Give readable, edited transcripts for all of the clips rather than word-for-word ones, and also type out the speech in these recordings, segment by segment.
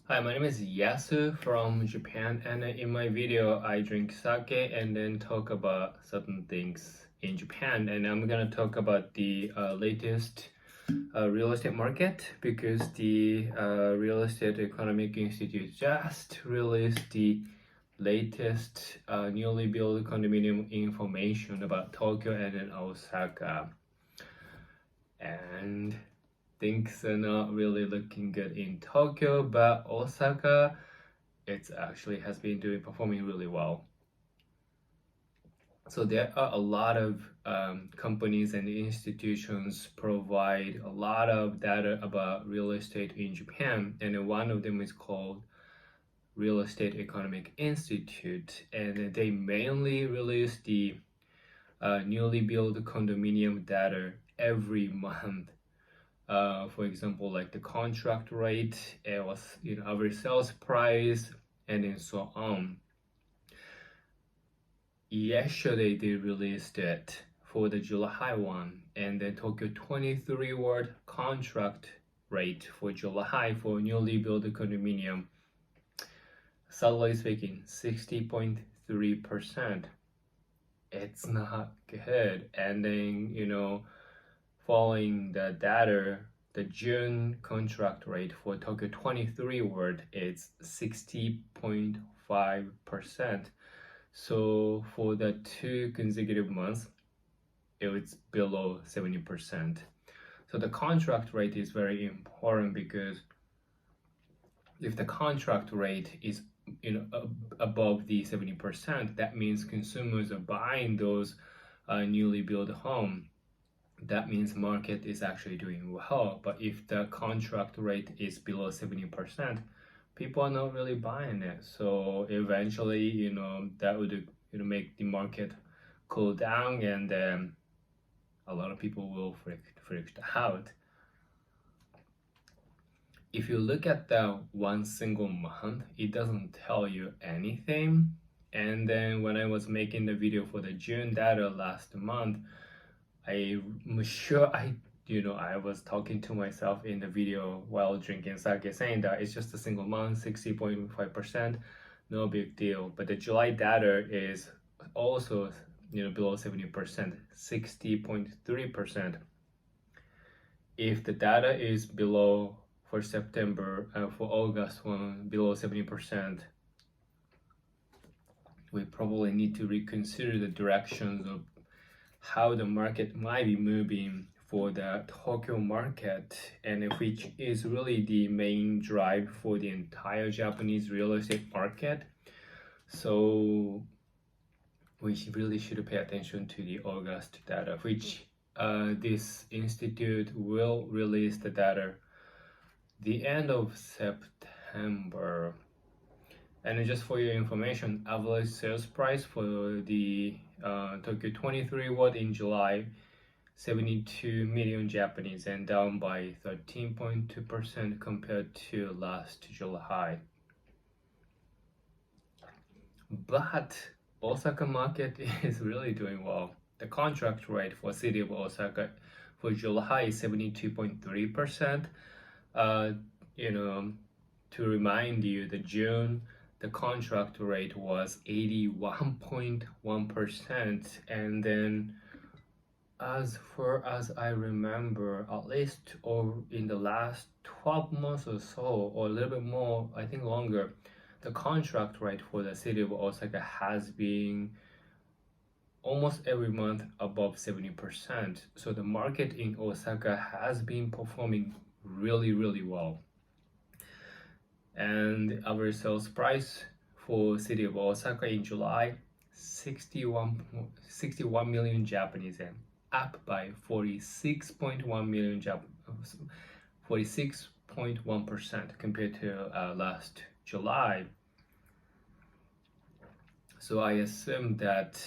Hi, my name is Yasu from Japan, and in my video I drink sake and then talk about certain things in Japan. And I'm gonna talk about the latest real estate market because the Real Estate Economic Institute just released the latest newly built condominium information about Tokyo and then Osaka. And things are not really looking good in Tokyo, but Osaka, it actually has been performing really well. So there are a lot of companies and institutions provide a lot of data about real estate in Japan, and one of them is called Real Estate Economic Institute, and they mainly release the newly built condominium data every month. For example, like the contract rate, it was average sales price, and then so on. Yesterday they released it for the July one, and then Tokyo 23 word contract rate for July for newly built condominium. Sadly speaking, 60.3%. It's not good. And then, following the data, the June contract rate for Tokyo 23 word is 60.5%. So for the 2 consecutive months, it was below 70%. So the contract rate is very important because if the contract rate is above the 70%, that means consumers are buying those newly built home. That means market is actually doing well. But if the contract rate is below 70%, people are not really buying it. So eventually, that would make the market cool down, and a lot of people will freak out. If you look at the one single month, it doesn't tell you anything. And then when I was making the video for the June data last month, I'm sure I was talking to myself in the video while drinking sake, saying that it's just a single month, 60.5%, no big deal. But the July data is also below 70%, 60.3%. If the data is below for September and for August one below 70%, we probably need to reconsider the directions of how the market might be moving for the Tokyo market, and which is really the main drive for the entire Japanese real estate market. So we really should pay attention to the August data, which this institute will release the data the end of September. And just for your information, average sales price for the Tokyo 23 watt in July, 72 million Japanese, and down by 13.2% compared to last July. But Osaka market is really doing well. The contract rate for city of Osaka for July is 72.3%. To remind you, the June the contract rate was 81.1%, and then as far as I remember, at least or in the last 12 months or so, or a little bit more, I think longer, the contract rate for the city of Osaka has been almost every month above 70%. So the market in Osaka has been performing really, really well. And our sales price for city of Osaka in July, 61 million Japanese yen, up by 46.1% compared to last July. So I assume that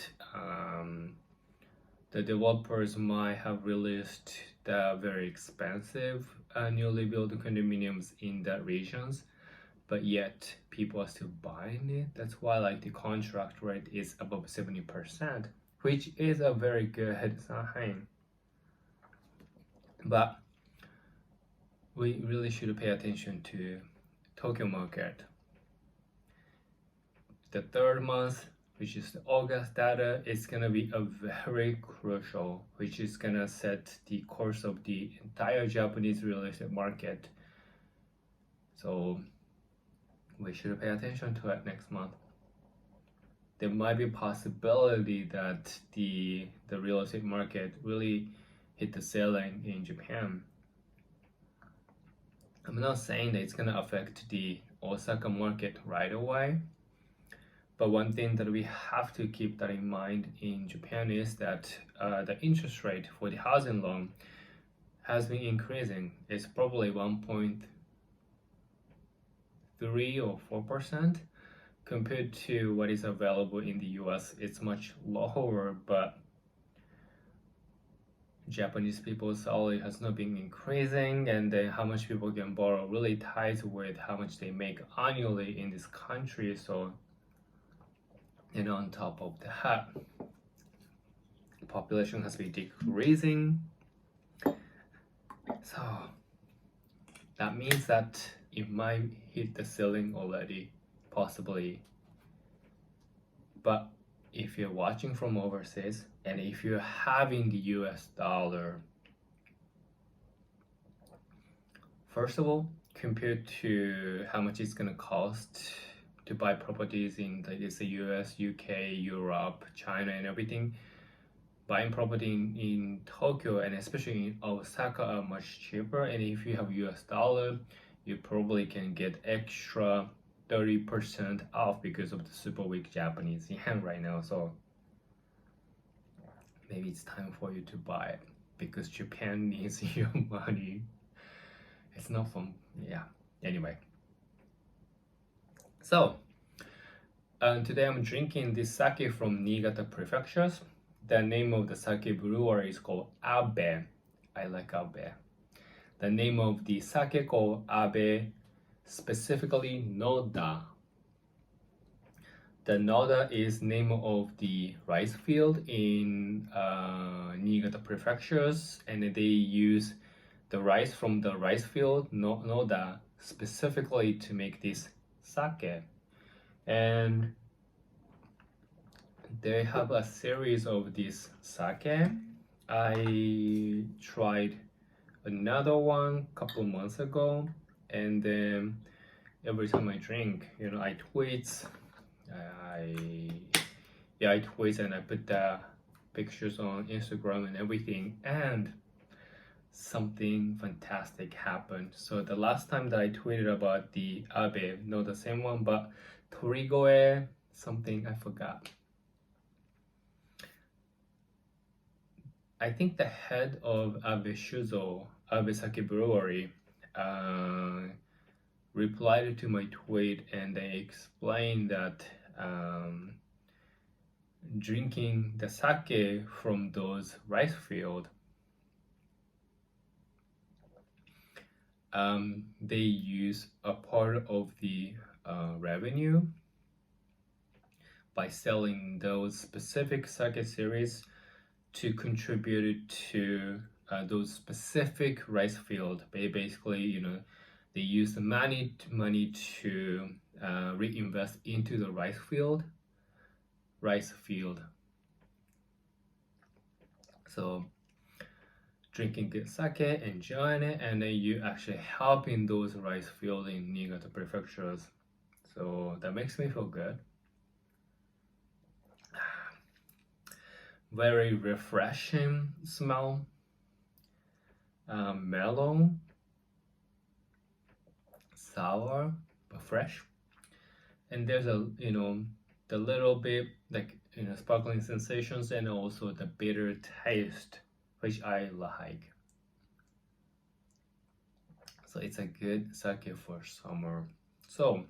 the developers might have released the very expensive newly built condominiums in the regions, but yet people are still buying it. That's why the contract rate is above 70%, which is a very good sign. But we really should pay attention to Tokyo market. The third month, which is the August data, is gonna be a very crucial, which is gonna set the course of the entire Japanese real estate market. So we should pay attention to it next month. There might be a possibility that the real estate market really hit the ceiling in Japan. I'm not saying that it's gonna affect the Osaka market right away, but one thing that we have to keep that in mind in Japan is that the interest rate for the housing loan has been increasing. It's probably 1.3 or 4% compared to what is available in the US. It's much lower, but Japanese people's salary has not been increasing, and then how much people can borrow really ties with how much they make annually in this country. So, and on top of that, population has been decreasing. So that means that it might hit the ceiling already, possibly. But if you're watching from overseas and if you're having the US dollar, first of all, compared to how much it's gonna cost to buy properties in the US, UK, Europe, China, and everything, buying property in Tokyo and especially in Osaka are much cheaper. And if you have US dollar, you probably can get extra 30% off because of the super weak Japanese yen right now. So maybe it's time for you to buy it because Japan needs your money. It's not fun. Yeah. Anyway. So today I'm drinking this sake from Niigata prefectures. The name of the sake brewery is called Abe. I like Abe. The name of the sake called Abe, specifically nota. The nota is name of the rice field in Niigata prefectures, and they use the rice from the rice field nota specifically to make this sake. And they have a series of this sake. I tried another one a couple of months ago, and then every time I drink, I tweet and I put the pictures on Instagram and everything, and something fantastic happened. So the last time that I tweeted about the Abe, not the same one, but Torigoe, something I forgot. I think the head of abeshuzo, Abe Sakebrewery, replied to my tweet, and they explained that drinking the sake from those rice fields, they use a part of the revenue by selling those specific sake series to contribute to those specific rice field. Basically, they use the money to reinvest into the rice field. So drinking good sake, enjoying it, and then you actually helping those rice fields in Niigata prefectures. So that makes me feel good. Very refreshing smell, mellow, sour, but fresh. And there's a the little bit like sparkling sensations, and also the bitter taste, which I like. So it's a good sake for summer. So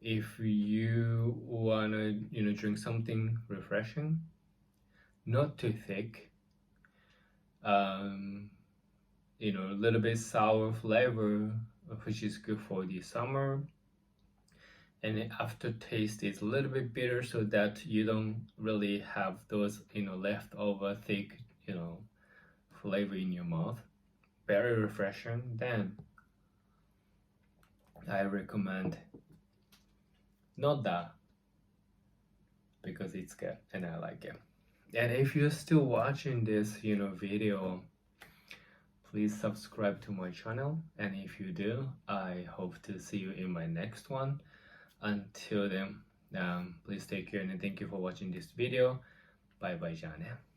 if you wanna drink something refreshing, not too thick, a little bit sour flavor, which is good for the summer, and the aftertaste is a little bit bitter, so that you don't really have those leftover thick flavor in your mouth. Very refreshing. Then I recommend nota because it's good and I like it. And if you're still watching this video, please subscribe to my channel, and if you do, I hope to see you in my next one. Until then, please take care and thank you for watching this video. Bye bye, Jane.